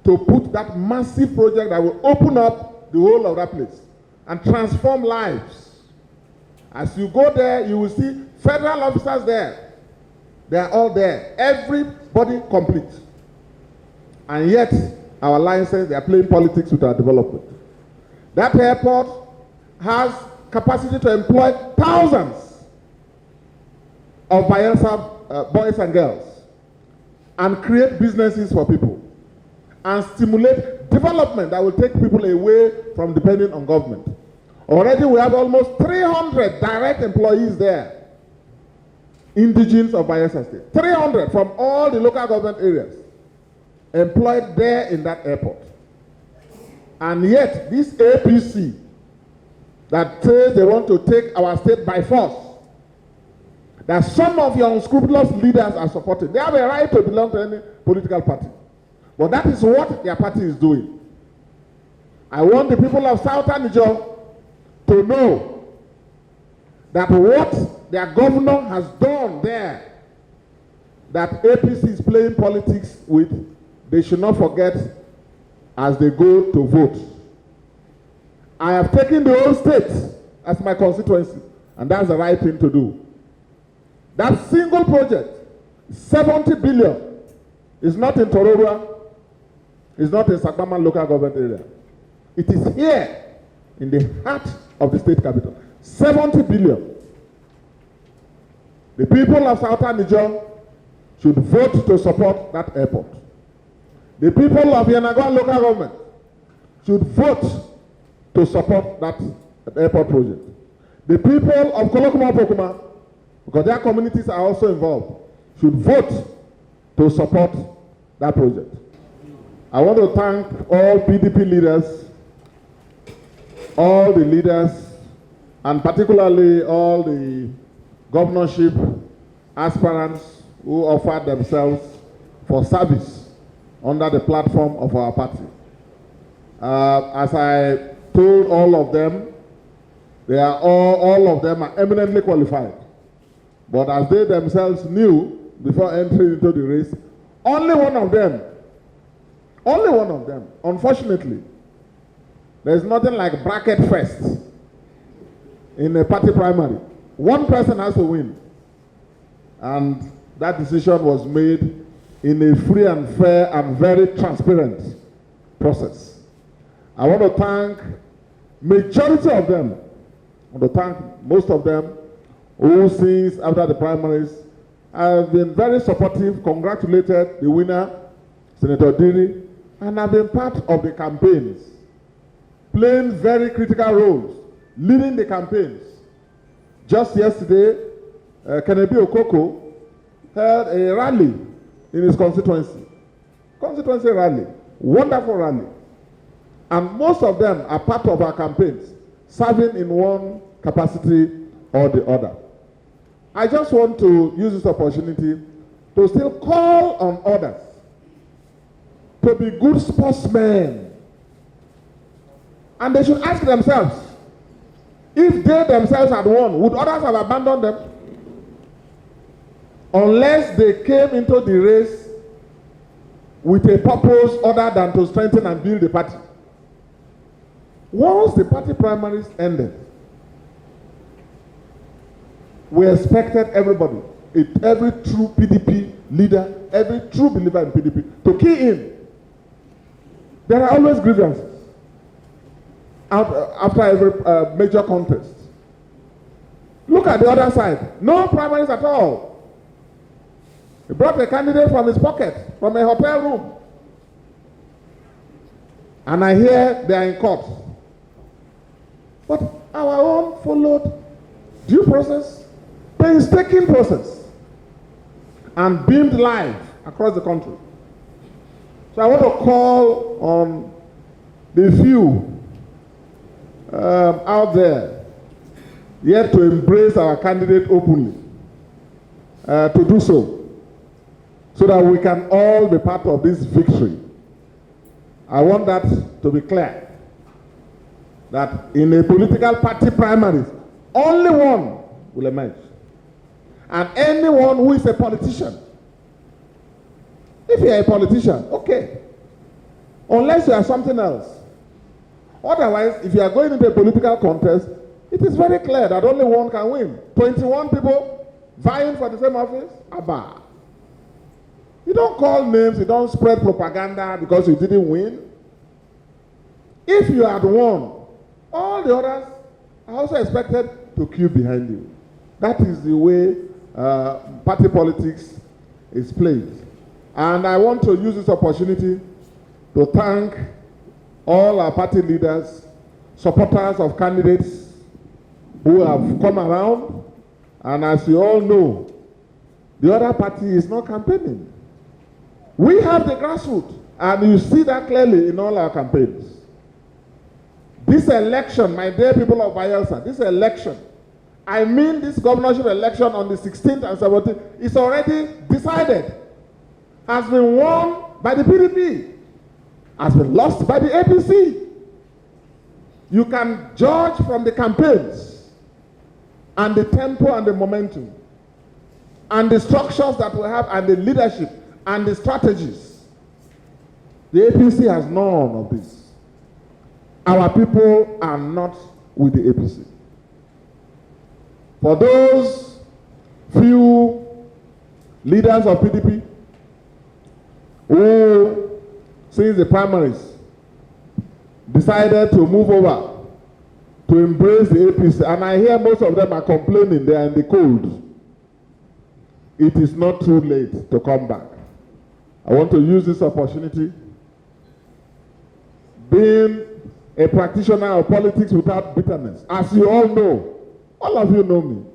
to put that massive project that will open up the whole of that place and transform lives. As you go there, you will see federal officers there. They are all there. Everybody complete. And yet, our license, they are playing politics with our development. That airport has capacity to employ thousands of Bayelsa boys and girls and create businesses for people and stimulate development that will take people away from depending on government. Already we have almost 300 direct employees there, indigenes of Bayelsa State. 300 from all the local government areas employed there in that airport. And yet this APC that says they want to take our state by force, that some of your unscrupulous leaders are supporting. They have a right to belong to any political party. But that is what their party is doing. I want the people of Southern Niger to know that what their governor has done there, that APC is playing politics with they should not forget as they go to vote. I have taken the whole state as my constituency, and that's the right thing to do. That single project, 70 billion, is not in Tororua, it's not in Sakpaman local government area. It is here, in the heart of the state capital. 70 billion. The people of Southern Niger should vote to support that airport. The people of Yenagoa local government should vote to support that airport project. The people of Kolokuma Pokuma, because their communities are also involved, should vote to support that project. I want to thank all PDP leaders, all the leaders, and particularly all the governorship aspirants who offered themselves for service under the platform of our party. As I told all of them, they are all of them are eminently qualified. But as they themselves knew before entering into the race, only one of them, unfortunately, there's nothing like bracket first in a party primary. One person has to win. And that decision was made in a free and fair and very transparent process. I want to thank majority of them. I want to thank most of them who, since after the primaries, have been very supportive, congratulated the winner, Senator Diri, and have been part of the campaigns, playing very critical roles, leading the campaigns. Just yesterday, Kennedy Okoko held a rally in his constituency rally, wonderful rally. And most of them are part of our campaigns, serving in one capacity or the other. I just want to use this opportunity to still call on others to be good sportsmen. And they should ask themselves, if they themselves had won, would others have abandoned them? Unless they came into the race with a purpose other than to strengthen and build the party. Once the party primaries ended, we expected everybody, every true PDP leader, every true believer in PDP, to key in. There are always grievances after every major contest. Look at the other side. No primaries at all. He brought a candidate from his pocket, from a hotel room. And I hear they are in court. But our own followed due process, painstaking process, and beamed live across the country. So I want to call on the few out there yet to embrace our candidate openly, to do so that we can all be part of this victory. I want that to be clear, that in a political party primaries, only one will emerge. And anyone who is a politician, if you are a politician, okay, unless you are something else. Otherwise, if you are going into a political contest, it is very clear that only one can win. 21 people vying for the same office? Abba. You don't call names, you don't spread propaganda because you didn't win. If you had won, all the others are also expected to queue behind you. That is the way party politics is played. And I want to use this opportunity to thank all our party leaders, supporters of candidates who have come around. And as you all know, the other party is not campaigning. We have the grassroots, and you see that clearly in all our campaigns. This election, my dear people of Bayelsa, this election, I mean this governorship election on the 16th and 17th, is already decided, has been won by the PDP, has been lost by the APC. You can judge from the campaigns and the tempo and the momentum and the structures that we have and the leadership and the strategies The APC has none of this. Our people are not with the APC. For those few leaders of PDP who, since the primaries, decided to move over to embrace the APC, and I hear most of them are complaining they are in the cold, it is not too late to come back. I want to use this opportunity, being a practitioner of politics without bitterness. As you all know, all of you know me,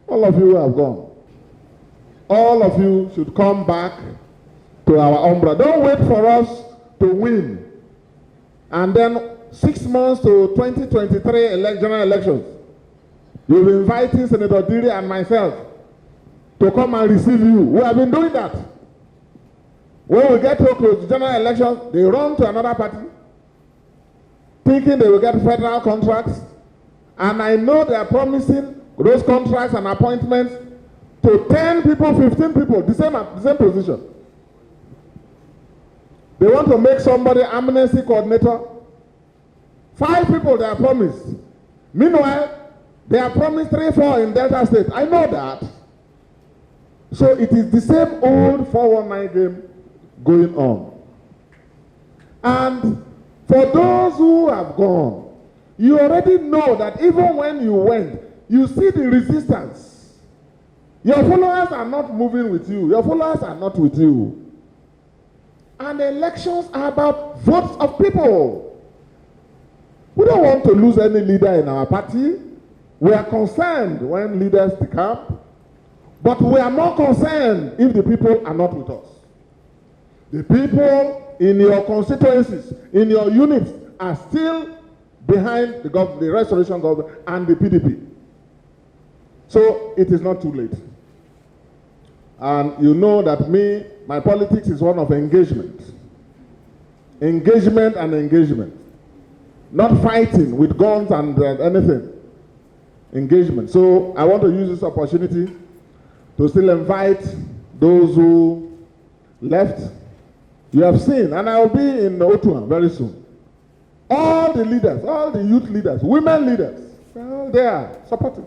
all of you have gone. All of you should come back to our umbrella. Don't wait for us to win. And then 6 months to 2023 general elections, you'll be inviting Senator Diri and myself to come and receive you. We have been doing that. When we get to close to general elections, they run to another party, thinking they will get federal contracts. And I know they are promising those contracts and appointments to 10 people, 15 people, the same position. They want to make somebody amnesty coordinator. 5 people they are promised. Meanwhile, they are promised 3, 4 in Delta State. I know that. So it is the same old 419 game going on. And for those who have gone, you already know that even when you went, you see the resistance. Your followers are not moving with you. Your followers are not with you. And elections are about votes of people. We don't want to lose any leader in our party. We are concerned when leaders decamp, but we are more concerned if the people are not with us. The people in your constituencies, in your units, are still behind the restoration government and the PDP. So it is not too late. And you know that my politics is one of engagement. Engagement and engagement. Not fighting with guns and anything. Engagement. So I want to use this opportunity to still invite those who left. You have seen, and I will be in Otuan very soon. All the leaders, all the youth leaders, women leaders, they're all there supporting.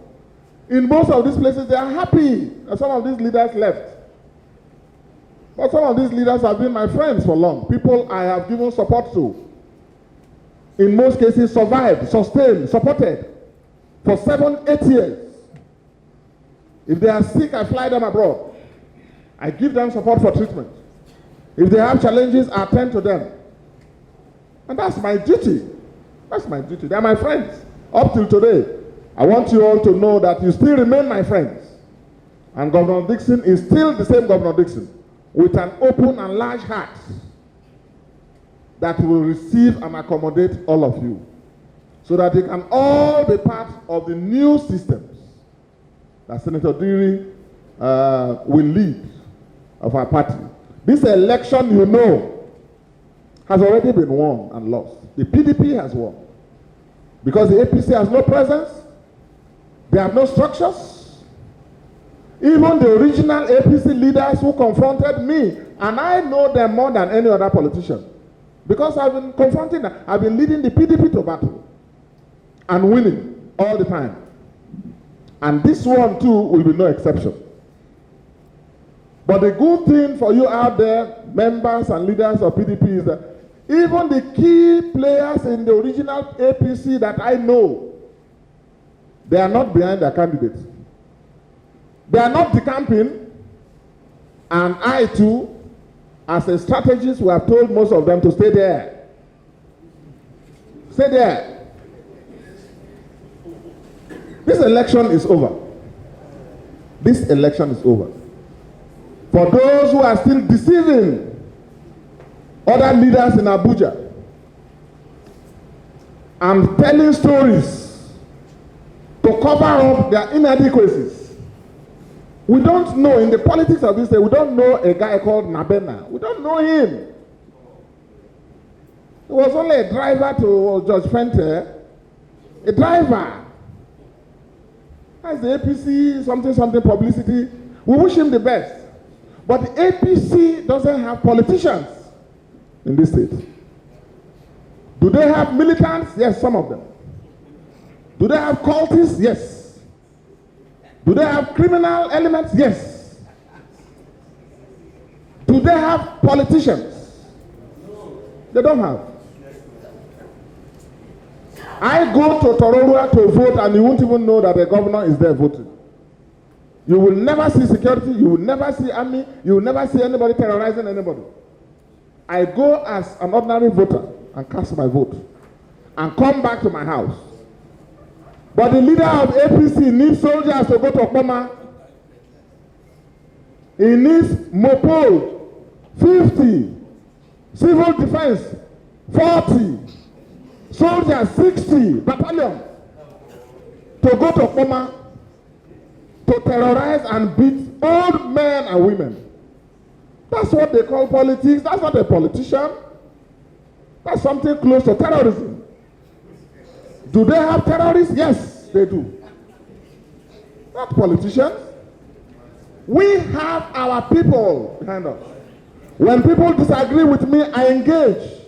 In most of these places, they are happy that some of these leaders left. But some of these leaders have been my friends for long. People I have given support to. In most cases, survived, sustained, supported for 7, 8 years. If they are sick, I fly them abroad. I give them support for treatment. If they have challenges, I attend to them. And that's my duty. That's my duty. They are my friends. Up till today, I want you all to know that you still remain my friends. And Governor Dickson is still the same Governor Dickson, with an open and large heart that will receive and accommodate all of you, so that you can all be part of the new systems that Senator Diri will lead of our party. This election, you know, has already been won and lost. The PDP has won because the APC has no presence. They have no structures. Even the original APC leaders who confronted me, and I know them more than any other politician, because I've been confronting them. I've been leading the PDP to battle and winning all the time. And this one too will be no exception. But the good thing for you out there, members and leaders of PDP, is that even the key players in the original APC that I know, they are not behind their candidates. They are not decamping. And I too, as a strategist, we have told most of them to stay there. Stay there. This election is over. This election is over. For those who are still deceiving other leaders in Abuja and telling stories to cover up their inadequacies, we don't know, in the politics of this day, we don't know a guy called Nabena. We don't know him. He was only a driver to Judge Fente, a driver. As the APC, something publicity, we wish him the best. But the APC doesn't have politicians. in this state. Do they have militants? Yes, some of them. Do they have cultists? Yes. Do they have criminal elements? Yes. Do they have politicians? They don't have. I go to Tororua to vote and you won't even know that the governor is there voting. You will never see security, you will never see army, you will never see anybody terrorizing anybody. I go as an ordinary voter and cast my vote and come back to my house. But the leader of APC needs soldiers to go to Okpoma. He needs Mopol, 50, civil defense, 40, soldiers, 60 battalion to go to Okpoma to terrorize and beat old men and women. That's what they call politics. That's not a politician. That's something close to terrorism. Do they have terrorists? Yes, they do. Not politicians. We have our people behind us. When people disagree with me, I engage.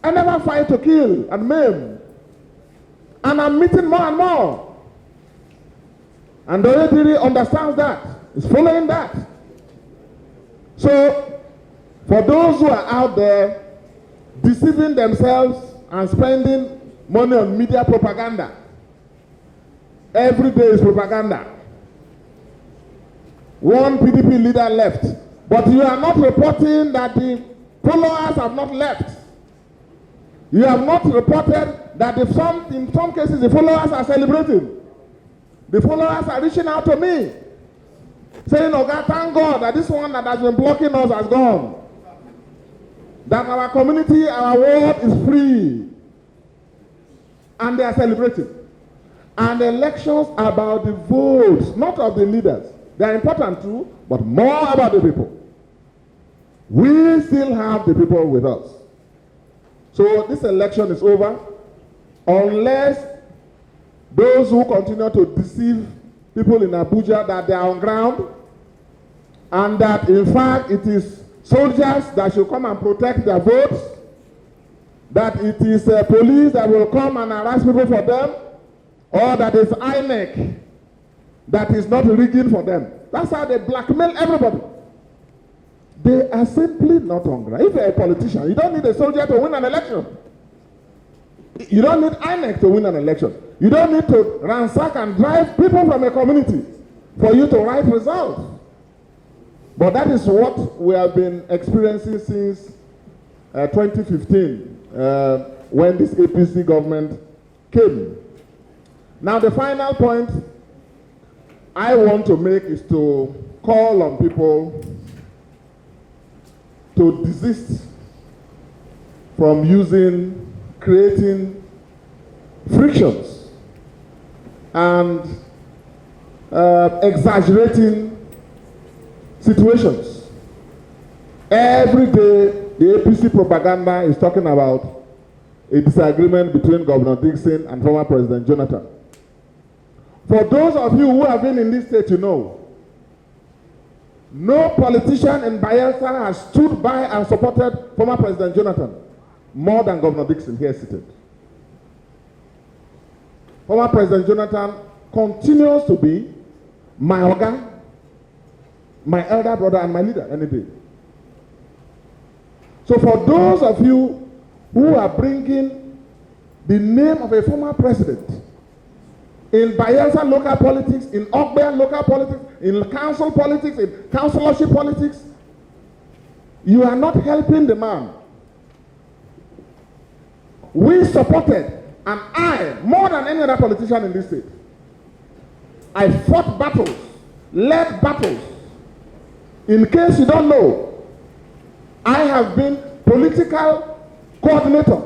I never fight to kill and maim. And I'm meeting more and more. And the Oyediri understands that. Is following that. So, for those who are out there deceiving themselves and spending money on media propaganda, every day is propaganda. One PDP leader left, but you are not reporting that the followers have not left. You have not reported that in some cases the followers are celebrating. The followers are reaching out to me, saying, "Oh God, thank God that this one that has been blocking us has gone. That our community, our world is free." And they are celebrating. And elections are about the votes, not of the leaders. They are important too, but more about the people. We still have the people with us. So this election is over unless those who continue to deceive people in Abuja that they are on ground and that in fact it is soldiers that should come and protect their votes, that it is police that will come and harass people for them, or that it's INEC that is not rigging for them. That's how they blackmail everybody. They are simply not on ground. If you're a politician, you don't need a soldier to win an election. You don't need INEC to win an election. You don't need to ransack and drive people from a community for you to write results. But that is what we have been experiencing since 2015, when this APC government came. Now the final point I want to make is to call on people to desist from creating frictions and exaggerating situations. Every day, the APC propaganda is talking about a disagreement between Governor Dickson and former President Jonathan. For those of you who have been in this state, you know, no politician in Bayelsa has stood by and supported former President Jonathan more than Governor Dickson here seated. Former President Jonathan continues to be my organ, my elder brother, and my leader any day. So for those of you who are bringing the name of a former president in Bayelsa local politics, in Ogbe local politics, in council politics, in councillorship politics, you are not helping the man. We supported, and I, more than any other politician in this state, I fought battles, led battles. In case you don't know, I have been political coordinator,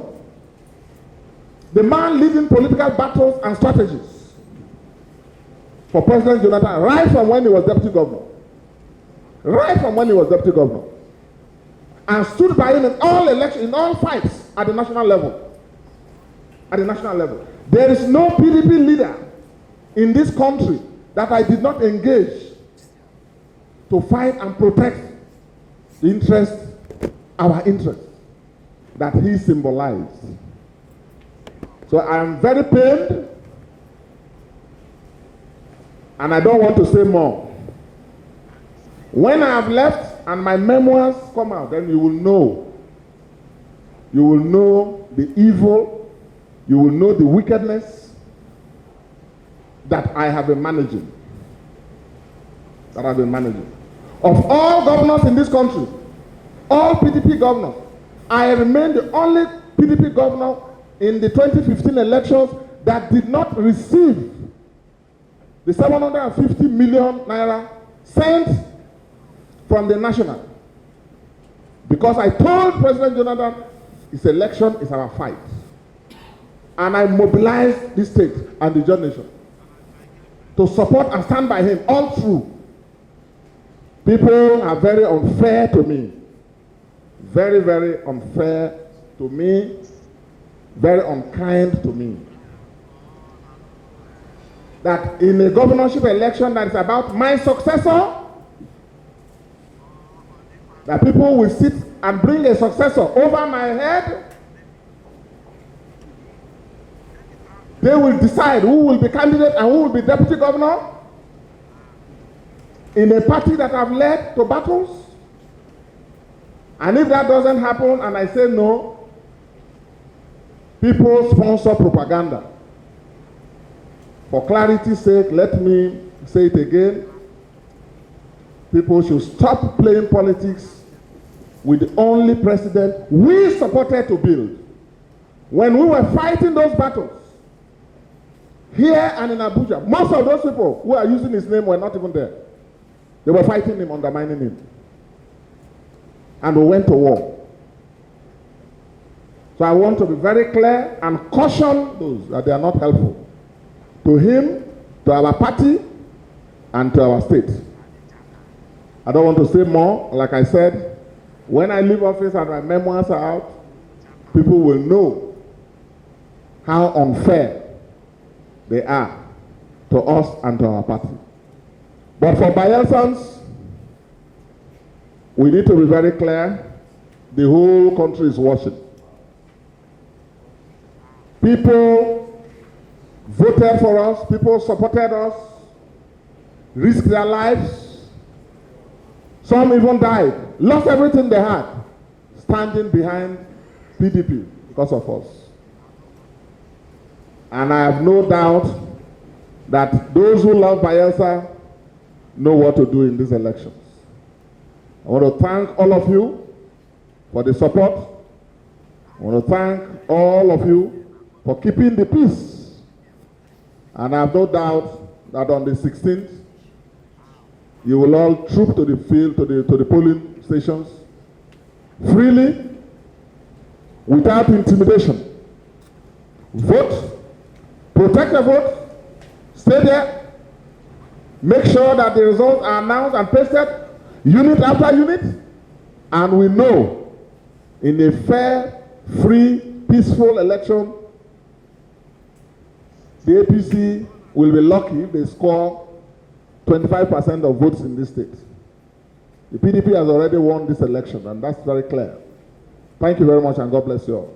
the man leading political battles and strategies for President Jonathan, right from when he was deputy governor. Right from when he was deputy governor. And stood by him in all elections, in all fights at the national level. At the national level. There is no PDP leader in this country that I did not engage to fight and protect the interests our interests that he symbolized. So I am very pained, and I don't want to say more. When I have left and my memoirs come out, then you will know. You will know the evil, you will know the wickedness that I have been managing. Of all governors in this country, all PDP governors, I remain the only PDP governor in the 2015 elections that did not receive the 750 million naira sent from the national. Because I told President Jonathan, his election is our fight. And I mobilized the state and the John nation to support and stand by him all through. People are very unfair to me. Very, very unfair to me. Very unkind to me. That in a governorship election that is about my successor, that people will sit and bring a successor over my head. They will decide who will be candidate and who will be deputy governor in a party that I've led to battles. And if that doesn't happen and I say no, people sponsor propaganda. For clarity's sake, let me say it again. People should stop playing politics with the only president we supported to build. When we were fighting those battles, here and in Abuja, most of those people who are using his name were not even there. They were fighting him, undermining him. And we went to war. So I want to be very clear and caution those that they are not helpful to him, to our party, and to our state. I don't want to say more. Like I said, when I leave office and my memoirs are out, people will know how unfair they are to us and to our party. But for Bayelsans, we need to be very clear. The whole country is watching. People voted for us, people supported us, risked their lives. Some even died, lost everything they had, standing behind PDP because of us. And I have no doubt that those who love Bayelsa know what to do in these elections. I want to thank all of you for the support. I want to thank all of you for keeping the peace. And I have no doubt that on the 16th, you will all troop to the field, to the polling stations, freely, without intimidation. Vote, protect the vote, stay there, make sure that the results are announced and pasted, unit after unit, and we know in a fair, free, peaceful election, the APC will be lucky if they score 25% of votes in this state. The PDP has already won this election, and that's very clear. Thank you very much, and God bless you all.